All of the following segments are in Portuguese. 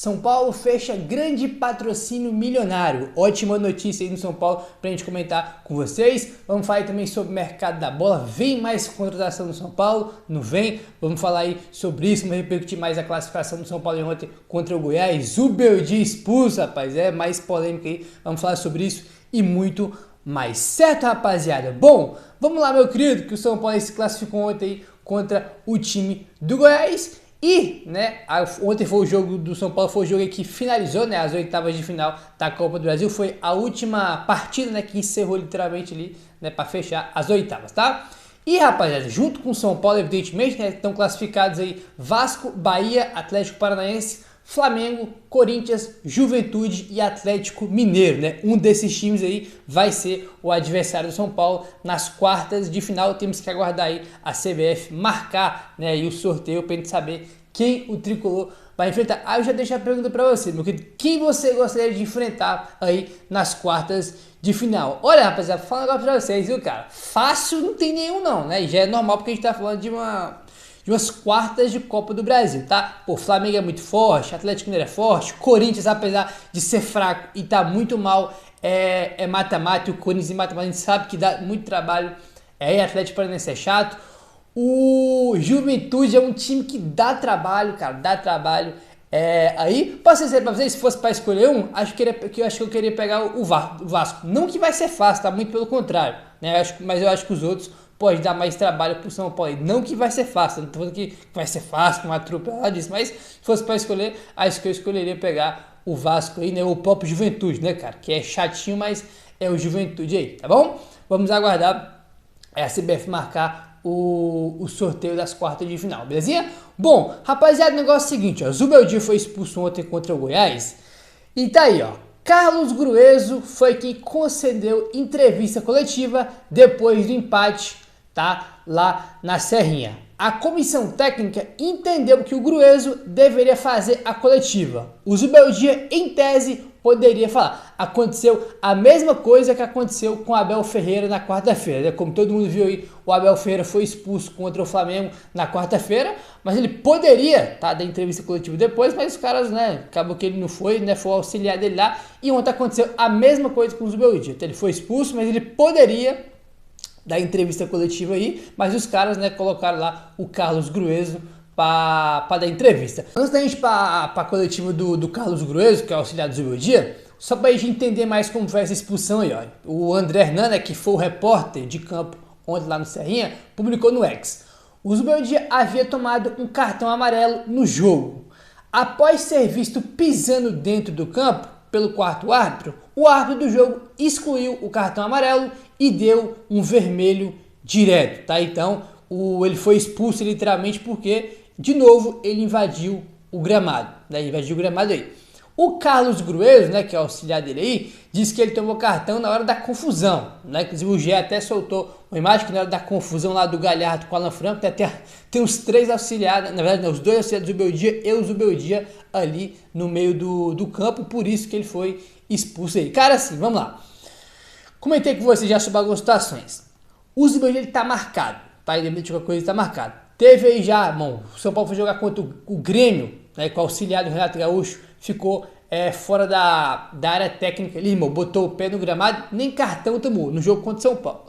São Paulo fecha grande patrocínio milionário. Ótima notícia aí no São Paulo pra gente comentar com vocês. Vamos falar aí também sobre o mercado da bola. Vem mais contratação no São Paulo? Não vem? Vamos falar aí sobre isso. Vamos repercutir mais a classificação do São Paulo ontem contra o Goiás. O Beldi expulso, rapaz. É mais polêmica aí. Vamos falar sobre isso e muito mais. Certo, rapaziada? Bom, vamos lá, meu querido, que o São Paulo se classificou ontem aí contra o time do Goiás. E, né, ontem foi o jogo do São Paulo, foi o jogo que finalizou, né, as oitavas de final da Copa do Brasil. Foi a última partida, né, que encerrou literalmente ali, né, para fechar as oitavas, tá? E, rapaziada, junto com o São Paulo, evidentemente, né, estão classificados aí Vasco, Bahia, Atlético Paranaense, Flamengo, Corinthians, Juventude e Atlético Mineiro, né? Um desses times aí vai ser o adversário do São Paulo nas quartas de final. Temos que aguardar aí a CBF marcar, né, e o sorteio para a gente saber quem o tricolor vai enfrentar. Aí eu já deixo a pergunta para você, meu querido, quem você gostaria de enfrentar aí nas quartas de final? Olha, rapaziada, vou falar um negócio para vocês, viu, cara? Fácil não tem nenhum não, né? E já é normal porque a gente tá falando de umas quartas de Copa do Brasil, tá? Pô, Flamengo é muito forte, Atlético Mineiro é forte, Corinthians, apesar de ser fraco e tá muito mal, é mata-mata, e o Corinthians em mata-mata a gente sabe que dá muito trabalho, Atlético Paranaense é chato. O Juventude é um time que dá trabalho, cara, dá trabalho. Aí, posso dizer pra vocês, se fosse para escolher um, acho que eu queria pegar o Vasco. Não que vai ser fácil, tá? Muito pelo contrário, né? Mas eu acho que os outros pode dar mais trabalho pro São Paulo. Não que vai ser fácil, não tô falando que vai ser fácil, com uma atropelada disso, mas se fosse para escolher, acho que eu escolheria pegar o Vasco aí, né? O próprio Juventude, né, cara? Que é chatinho, mas é o Juventude aí, tá bom? Vamos aguardar a CBF marcar o sorteio das quartas de final, belezinha? Bom, rapaziada, o negócio é o seguinte, ó. Zubeldia foi expulso ontem contra o Goiás e tá aí, ó. Carlos Grueso foi quem concedeu entrevista coletiva depois do empate, tá, lá na Serrinha. A comissão técnica entendeu que o Grueso deveria fazer a coletiva. O Zubeldia, em tese, poderia falar. Aconteceu a mesma coisa que aconteceu com o Abel Ferreira na quarta-feira, né? Como todo mundo viu aí, o Abel Ferreira foi expulso contra o Flamengo na quarta-feira, mas ele poderia, tá, dar entrevista coletiva depois, mas os caras, né, acabou que ele não foi, né, foi o auxiliar dele lá, e ontem aconteceu a mesma coisa com o Zubeldia. Então, ele foi expulso, mas ele poderia da entrevista coletiva aí, mas os caras, né, colocaram lá o Carlos Grueso para dar entrevista. Antes da gente ir para a coletiva do Carlos Grueso, que é o auxiliar do Zubeldia, só para a gente entender mais como foi essa expulsão aí, ó. O André Hernan, né, que foi o repórter de campo ontem lá no Serrinha, publicou no X. O Zubeldia havia tomado um cartão amarelo no jogo. Após ser visto pisando dentro do campo pelo quarto árbitro, o árbitro do jogo excluiu o cartão amarelo e deu um vermelho direto, tá? Então, ele foi expulso literalmente porque, de novo, ele invadiu o gramado, né? Invadiu o gramado aí. O Carlos Grueso, né, que é o auxiliar dele aí, disse que ele tomou cartão na hora da confusão, né? Inclusive o GE até soltou uma imagem que na hora da confusão lá do Galhardo com o Alan Franco, tem os três auxiliares, na verdade, não, os dois auxiliares do Zubeldia e o Zubeldia ali no meio do campo, por isso que ele foi expulso aí. Cara, assim, vamos lá. Comentei com você já sobre algumas situações. O Zubeldia, ele tá marcado, tá? Independente de qualquer coisa, ele tá marcado. Teve aí já, bom, o São Paulo foi jogar contra o Grêmio, né, com o auxiliar do Renato Gaúcho, ficou fora da área técnica ali, irmão, botou o pé no gramado, nem cartão tomou no jogo contra o São Paulo.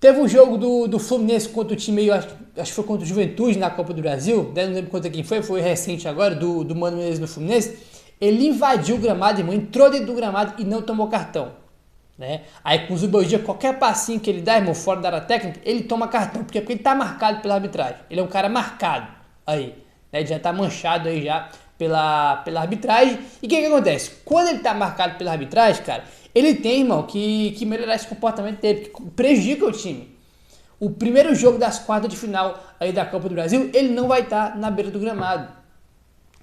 Teve um jogo do Fluminense contra o time, acho que foi contra o Juventude na Copa do Brasil, né, não lembro contra quem foi recente agora, do Mano Menezes no Fluminense. Ele invadiu o gramado, irmão, entrou dentro do gramado e não tomou cartão, né? Aí com o Zubeldia, qualquer passinho que ele dá, irmão, fora da área técnica, ele toma cartão, porque ele tá marcado pela arbitragem, ele é um cara marcado aí, né? Ele já tá manchado aí já pela arbitragem. E o que acontece? Quando ele tá marcado pela arbitragem, cara, ele tem, irmão, que melhorar esse comportamento dele, porque prejudica o time. O primeiro jogo das quartas de final aí da Copa do Brasil, ele não vai estar na beira do gramado,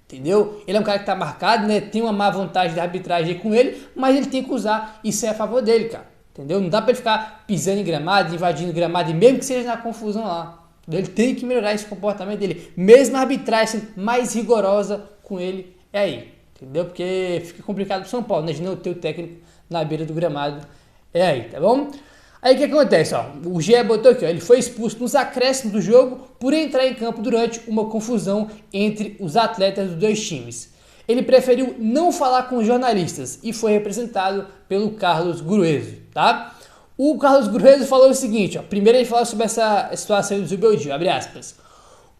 entendeu? Ele é um cara que tá marcado, né? Tem uma má vontade da arbitragem aí com ele, mas ele tem que usar isso a favor dele, cara, entendeu? Não dá pra ele ficar pisando em gramado, invadindo gramado, e mesmo que seja na confusão lá. Ele tem que melhorar esse comportamento dele. Mesmo a arbitragem mais rigorosa com ele é aí, entendeu? Porque fica complicado pro São Paulo, né? De não ter o técnico na beira do gramado é aí, tá bom? Aí o que acontece, ó? O GE botou aqui, ó, ele foi expulso nos acréscimos do jogo por entrar em campo durante uma confusão entre os atletas dos dois times. ele preferiu não falar com jornalistas e foi representado pelo Carlos Gruezo, tá? O Carlos Gruezo falou o seguinte, ó, primeiro ele falou sobre essa situação do Zubeldia, abre aspas.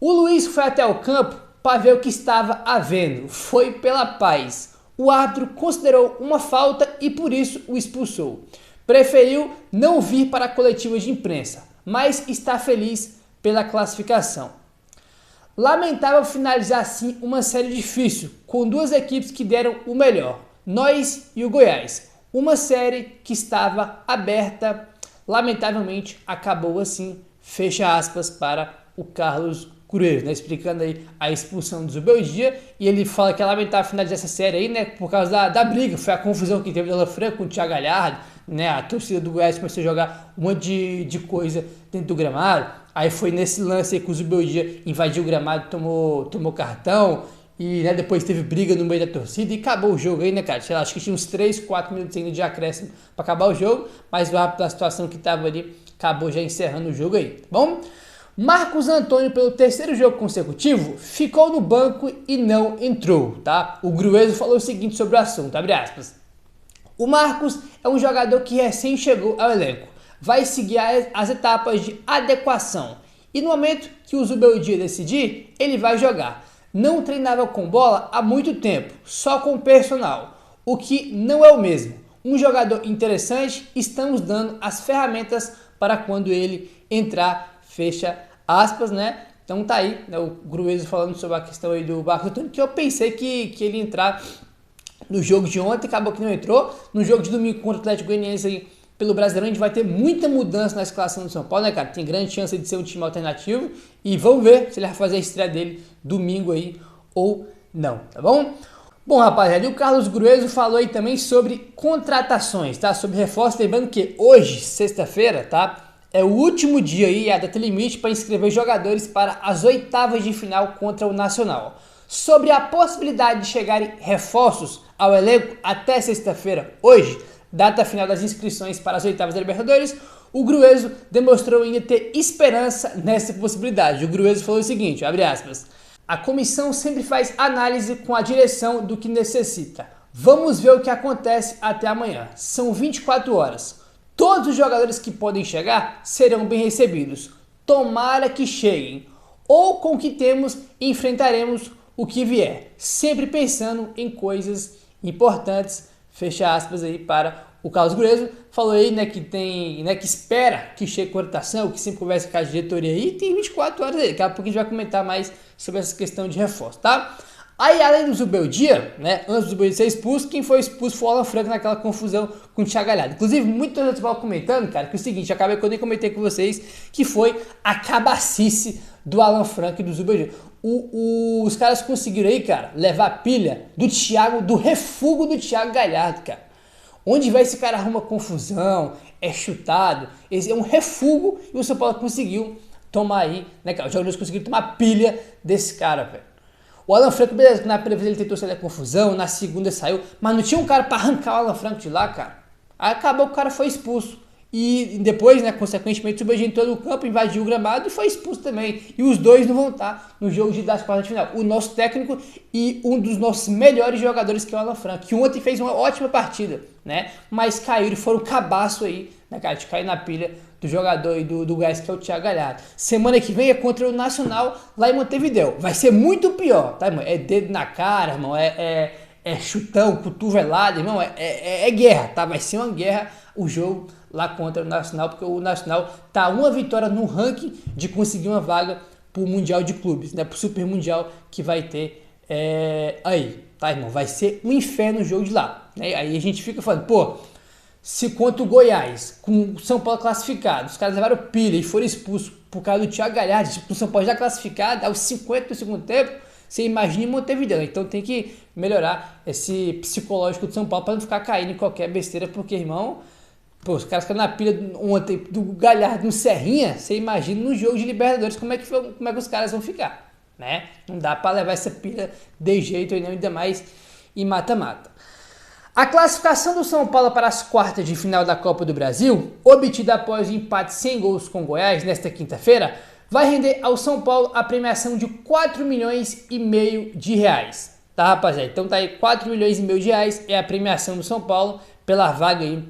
O Luiz foi até o campo para ver o que estava havendo, foi pela paz. O árbitro considerou uma falta e por isso o expulsou. Preferiu não vir para a coletiva de imprensa, mas está feliz pela classificação. Lamentável finalizar assim uma série difícil, com duas equipes que deram o melhor, nós e o Goiás. Uma série que estava aberta, lamentavelmente acabou assim, fecha aspas para o Carlos Gruezo, né, explicando aí a expulsão do Zubeldia, e ele fala que é lamentável finalizar essa série aí, né, por causa da briga, foi a confusão que teve do Alan Franco com o Thiago Galhardo, né, a torcida do Goiás começou a jogar um monte de coisa dentro do gramado, aí foi nesse lance aí que o Zubeldia invadiu o gramado, tomou cartão, e né, depois teve briga no meio da torcida e acabou o jogo aí, né, cara? Sei lá, acho que tinha uns 3, 4 minutos ainda de acréscimo para acabar o jogo, mas o árbitro da situação que tava ali acabou já encerrando o jogo aí, tá bom? Marcos Antônio, pelo terceiro jogo consecutivo, ficou no banco e não entrou, tá? O Gruezo falou o seguinte sobre o assunto, abre aspas. O Marcos é um jogador que recém chegou ao elenco, vai seguir as etapas de adequação e no momento que o Zubeldia decidir, ele vai jogar. Não treinava com bola há muito tempo, só com personal, o que não é o mesmo. Um jogador interessante, estamos dando as ferramentas para quando ele entrar, fecha aspas, né? Então tá aí, né, o Gruezo falando sobre a questão aí do Marcos Antônio, que eu pensei que ele ia entrar no jogo de ontem, acabou que não entrou. No jogo de domingo contra o Atlético Goianiense aí, pelo Brasileirão, a gente vai ter muita mudança na escalação do São Paulo, né, cara? Tem grande chance de ser um time alternativo e vamos ver se ele vai fazer a estreia dele domingo aí ou não, tá bom? Bom, rapaziada, e o Carlos Gruezo falou aí também sobre contratações, tá? Sobre reforços, lembrando que hoje, sexta-feira, tá? É o último dia aí, a data limite para inscrever jogadores para as oitavas de final contra o Nacional. Sobre a possibilidade de chegarem reforços ao elenco até sexta-feira, hoje, data final das inscrições para as oitavas da Libertadores, o Gruezo demonstrou ainda ter esperança nessa possibilidade. O Gruezo falou o seguinte, abre aspas, a comissão sempre faz análise com a direção do que necessita. Vamos ver o que acontece até amanhã. São 24 horas. Todos os jogadores que podem chegar serão bem recebidos. Tomara que cheguem. Ou com o que temos, enfrentaremos o que vier. Sempre pensando em coisas importantes. Fecha aspas aí para o Carlos Gruezo. Falou aí, né, que tem, né, que espera que chegue a contratação, que sempre conversa com a diretoria aí. Tem 24 horas aí. Daqui a pouco a gente vai comentar mais sobre essa questão de reforço, tá? Aí, além do Zubeldia, né, antes do Zubeldia ser expulso, quem foi expulso foi o Alan Franco naquela confusão com o Thiago Galhardo. Inclusive, muitos torcedores estavam comentando, cara, que é o seguinte, acabei que eu nem comentei com vocês, que foi a cabacice do Alan Franco e do Zubeldia. Os caras conseguiram aí, cara, levar a pilha do Thiago, do refúgio do Thiago Galhardo, cara. Onde vai esse cara arruma confusão, é chutado, é um refúgio e o São Paulo conseguiu tomar aí, né, cara, os jogadores conseguiram tomar pilha desse cara, velho. O Alan Franco, beleza, na primeira vez ele tentou sair da confusão, na segunda saiu, mas não tinha um cara pra arrancar o Alan Franco de lá, cara. Aí acabou que o cara foi expulso. E depois, né, consequentemente, o Zubeldia entrou no campo, invadiu o gramado e foi expulso também. E os dois não vão estar no jogo das quartas de final. O nosso técnico e um dos nossos melhores jogadores, que é o Alan Franco, que ontem fez uma ótima partida, né? Mas caíram e foram cabaço aí, né, cara? De cair na pilha do jogador e do Goiás, que é o Thiago Galhardo. Semana que vem é contra o Nacional lá em Montevidéu. Vai ser muito pior, tá, irmão? É dedo na cara, irmão. É chutão, cotovelado, irmão. É guerra, tá? Vai ser uma guerra o jogo lá contra o Nacional, porque o Nacional tá uma vitória no ranking de conseguir uma vaga pro Mundial de Clubes, né? Pro Super Mundial que vai ter aí, tá, irmão? Vai ser um inferno o jogo de lá, né? Aí a gente fica falando, pô, se contra o Goiás, com o São Paulo classificado, os caras levaram pilha e foram expulsos por causa do Thiago Galhardo, o São Paulo já classificado, aos 50 do segundo tempo, você imagina em Montevidéu. Então tem que melhorar esse psicológico do São Paulo para não ficar caindo em qualquer besteira, porque, irmão, pô, os caras ficaram na pilha ontem do Galhardo no Serrinha, você imagina no jogo de Libertadores como é que os caras vão ficar, né? Não dá para levar essa pilha de jeito aí, ainda mais em mata-mata. A classificação do São Paulo para as quartas de final da Copa do Brasil, obtida após o empate sem gols com o Goiás nesta quinta-feira, vai render ao São Paulo a premiação de 4,5 milhões de reais. tá, rapaziada? Então tá aí 4 milhões e meio de reais é a premiação do São Paulo pela vaga aí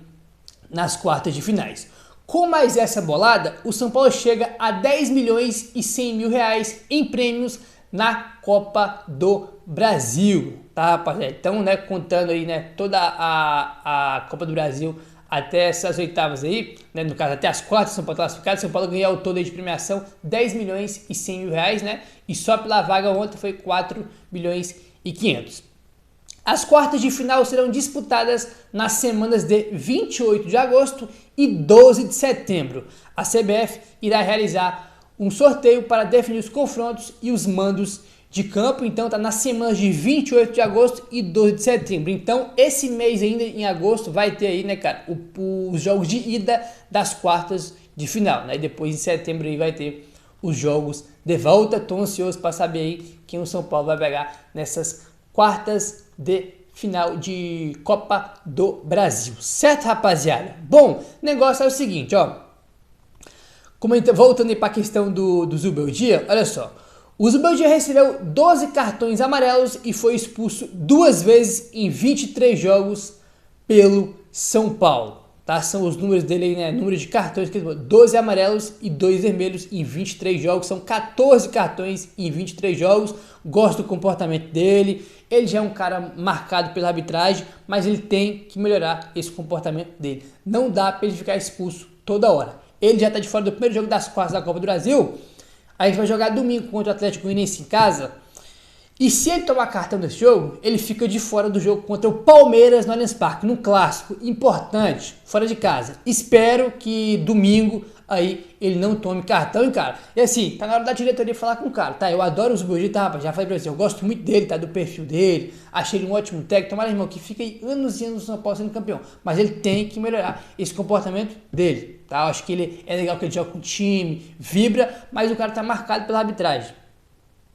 nas quartas de finais. Com mais essa bolada, o São Paulo chega a 10 milhões e 100 mil reais em prêmios na Copa do Brasil, tá, rapaziada? Então, né, contando aí, né, toda a Copa do Brasil até essas oitavas aí, né, no caso até as quartas, São Paulo classificado, São Paulo ganhou o todo aí de premiação 10 milhões e 100 mil reais, né, e só pela vaga ontem foi 4 milhões e 500. As quartas de final serão disputadas nas semanas de 28 de agosto e 12 de setembro. A CBF irá realizar um sorteio para definir os confrontos e os mandos de campo. Então tá nas semanas de 28 de agosto e 12 de setembro. Então esse mês ainda em agosto vai ter aí, né, cara, os jogos de ida das quartas de final, né? E depois em setembro aí vai ter os jogos de volta. Tô ansioso para saber aí quem o São Paulo vai pegar nessas quartas de final de Copa do Brasil. Certo, rapaziada? Bom, o negócio é o seguinte, ó. Voltando aí para a questão do Zubeldia, olha só. O Zubeldia recebeu 12 cartões amarelos e foi expulso 2 vezes em 23 jogos pelo São Paulo. Tá? São os números dele aí, né? Número de cartões, 12 amarelos e 2 vermelhos em 23 jogos. São 14 cartões em 23 jogos. Gosto do comportamento dele. Ele já é um cara marcado pela arbitragem, mas ele tem que melhorar esse comportamento dele. Não dá para ele ficar expulso toda hora. Ele já está de fora do primeiro jogo das quartas da Copa do Brasil. A gente vai jogar domingo contra o Atlético Goianiense em casa. E se ele tomar cartão desse jogo, ele fica de fora do jogo contra o Palmeiras no Allianz Parque, num clássico importante, fora de casa. Espero que domingo aí ele não tome cartão, hein, cara. E assim, tá na hora da diretoria falar com o cara, tá? Eu adoro o Zubeldia, tá, rapaz? Já falei pra você, eu gosto muito dele, tá? Do perfil dele, achei ele um ótimo técnico. Tomara, irmão, que fica aí anos e anos no São Paulo sendo campeão. Mas ele tem que melhorar esse comportamento dele, tá? Eu acho que ele é legal que ele joga com o time, vibra, mas o cara tá marcado pela arbitragem,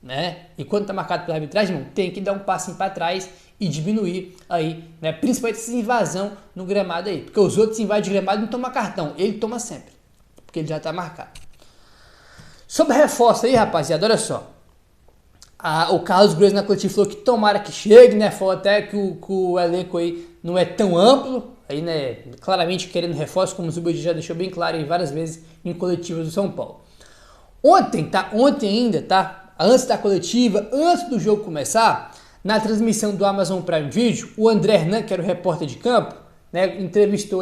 né? E quando tá marcado pela arbitragem, irmão, tem que dar um passinho para trás e diminuir aí, né? Principalmente essa invasão no gramado aí, porque os outros invadem de gramado e não tomam cartão, ele toma sempre, porque ele já tá marcado. Sobre reforço aí, rapaziada, olha só. O Carlos Gross na coletiva falou que tomara que chegue, né? Falou até que o elenco aí não é tão amplo, aí, né? Claramente querendo reforço, como o Zubeldia já deixou bem claro aí várias vezes em coletivas do São Paulo. Ontem ainda, tá? Antes da coletiva, antes do jogo começar, na transmissão do Amazon Prime Video, o André Hernan, que era o repórter de campo, né, entrevistou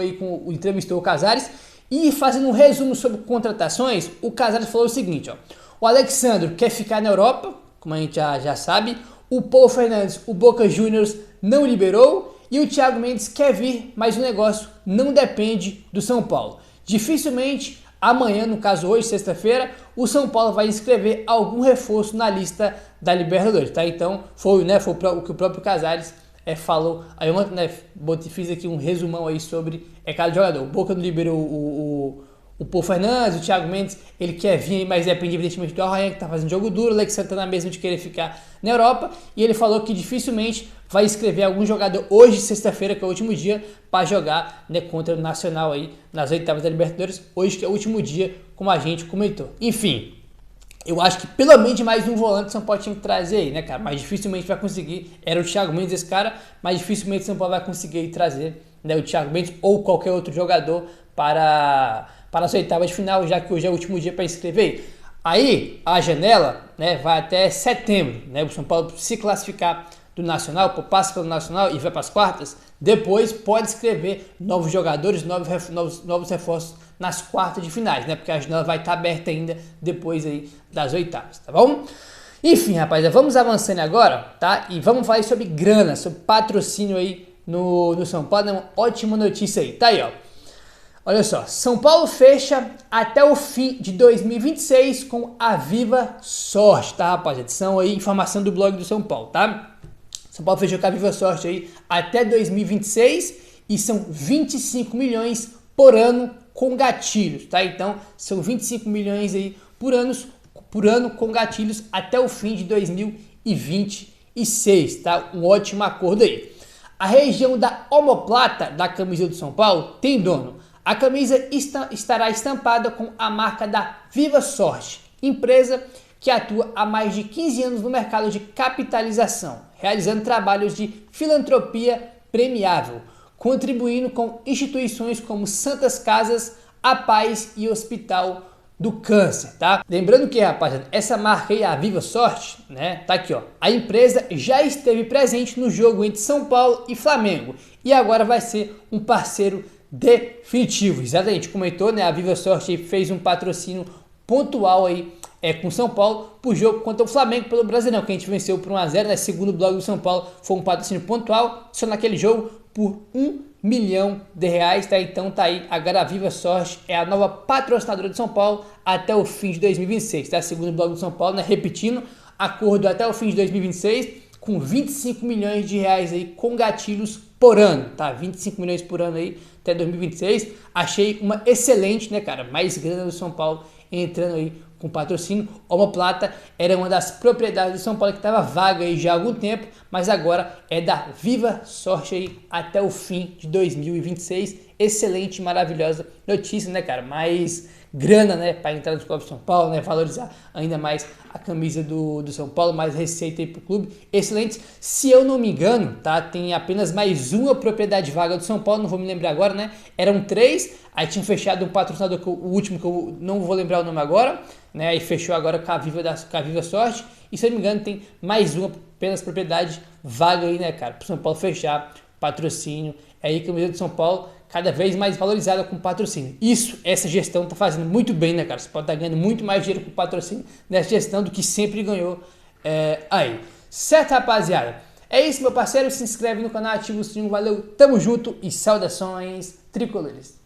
o Casares e fazendo um resumo sobre contratações, o Casares falou o seguinte, ó, o Alexandre quer ficar na Europa, como a gente já sabe, o Paulo Fernandes, o Boca Juniors não liberou e o Thiago Mendes quer vir, mas o negócio não depende do São Paulo. Dificilmente amanhã, no caso hoje, sexta-feira, o São Paulo vai inscrever algum reforço na lista da Libertadores, tá? Então, foi o que o próprio Casares falou. Aí ontem, né, fiz aqui um resumão aí sobre cada jogador. O Boca não liberou o Paulo Fernandes, o Thiago Mendes, ele quer vir, mas depende evidentemente do Arraia, que tá fazendo jogo duro, o Alexandre tá na mesma de querer ficar na Europa, e ele falou que dificilmente vai inscrever algum jogador hoje, sexta-feira, que é o último dia, para jogar, né, contra o Nacional aí, nas oitavas da Libertadores, hoje que é o último dia, como a gente comentou. Enfim, eu acho que pelo menos mais um volante São Paulo tinha que trazer aí, né, cara, mas dificilmente vai conseguir, era o Thiago Mendes esse cara, mas dificilmente São Paulo vai conseguir aí trazer, né, o Thiago Mendes ou qualquer outro jogador para as oitavas de final, já que hoje é o último dia para inscrever. Aí, a janela, né, vai até setembro, né, o São Paulo se classificar do Nacional, passa pelo Nacional e vai para as quartas, depois pode inscrever novos jogadores, novos reforços nas quartas de finais, né, porque a janela vai estar aberta ainda depois aí das oitavas, tá bom? Enfim, rapaziada, vamos avançando agora, tá? E vamos falar sobre grana, sobre patrocínio aí no São Paulo, é uma ótima notícia aí, tá aí, ó. Olha só, São Paulo fecha até o fim de 2026 com a Viva Sorte, tá, rapaziada? São aí informação do blog do São Paulo, tá? São Paulo fechou com a Viva Sorte aí até 2026 e são 25 milhões por ano com gatilhos, tá? Então, são 25 milhões aí por ano com gatilhos até o fim de 2026, tá? Um ótimo acordo aí. A região da omoplata da camisa do São Paulo tem dono. A camisa estará estampada com a marca da Viva Sorte, empresa que atua há mais de 15 anos no mercado de capitalização, realizando trabalhos de filantropia premiável, contribuindo com instituições como Santas Casas, A Paz e Hospital do Câncer, tá? Lembrando que, rapaziada, essa marca aí, a Viva Sorte, né? Tá aqui, ó. A empresa já esteve presente no jogo entre São Paulo e Flamengo e agora vai ser um parceiro definitivo. Exatamente, comentou, né? A Viva Sorte fez um patrocínio pontual aí com São Paulo pro jogo contra o Flamengo pelo Brasileirão, que a gente venceu por 1 a 0, né? Segundo o blog do São Paulo, foi um patrocínio pontual, só naquele jogo por R$1 milhão, tá? Então tá aí, agora a Viva Sorte é a nova patrocinadora de São Paulo até o fim de 2026, tá? Segundo o blog do São Paulo, né? Repetindo, acordo até o fim de 2026 com 25 milhões de reais aí com gatilhos por ano, tá? 25 milhões por ano aí até 2026. Achei uma excelente, né, cara? Mais grana do São Paulo entrando aí com patrocínio. Omoplata era uma das propriedades do São Paulo que estava vaga aí já há algum tempo, mas agora é da Viva Sorte aí até o fim de 2026. Excelente, maravilhosa notícia, né, cara? Mais grana, né, para entrar nos clubes de São Paulo, né, valorizar ainda mais a camisa do São Paulo, mais receita aí pro clube. Excelente. Se eu não me engano, tá, tem apenas mais uma propriedade vaga do São Paulo, não vou me lembrar agora, né? Eram 3, aí tinha fechado um patrocinador, o último que eu não vou lembrar o nome agora, né? Aí fechou agora com a Viva Sorte. E se eu não me engano, tem mais uma apenas propriedade vaga aí, né, cara, pro São Paulo fechar patrocínio. É aí que a camisa do São Paulo cada vez mais valorizada com patrocínio. Essa gestão tá fazendo muito bem, né, cara? Você pode estar ganhando muito mais dinheiro com patrocínio nessa gestão do que sempre ganhou aí. Certo, rapaziada? É isso, meu parceiro. Se inscreve no canal, ativa o sininho. Valeu, tamo junto e saudações tricolores.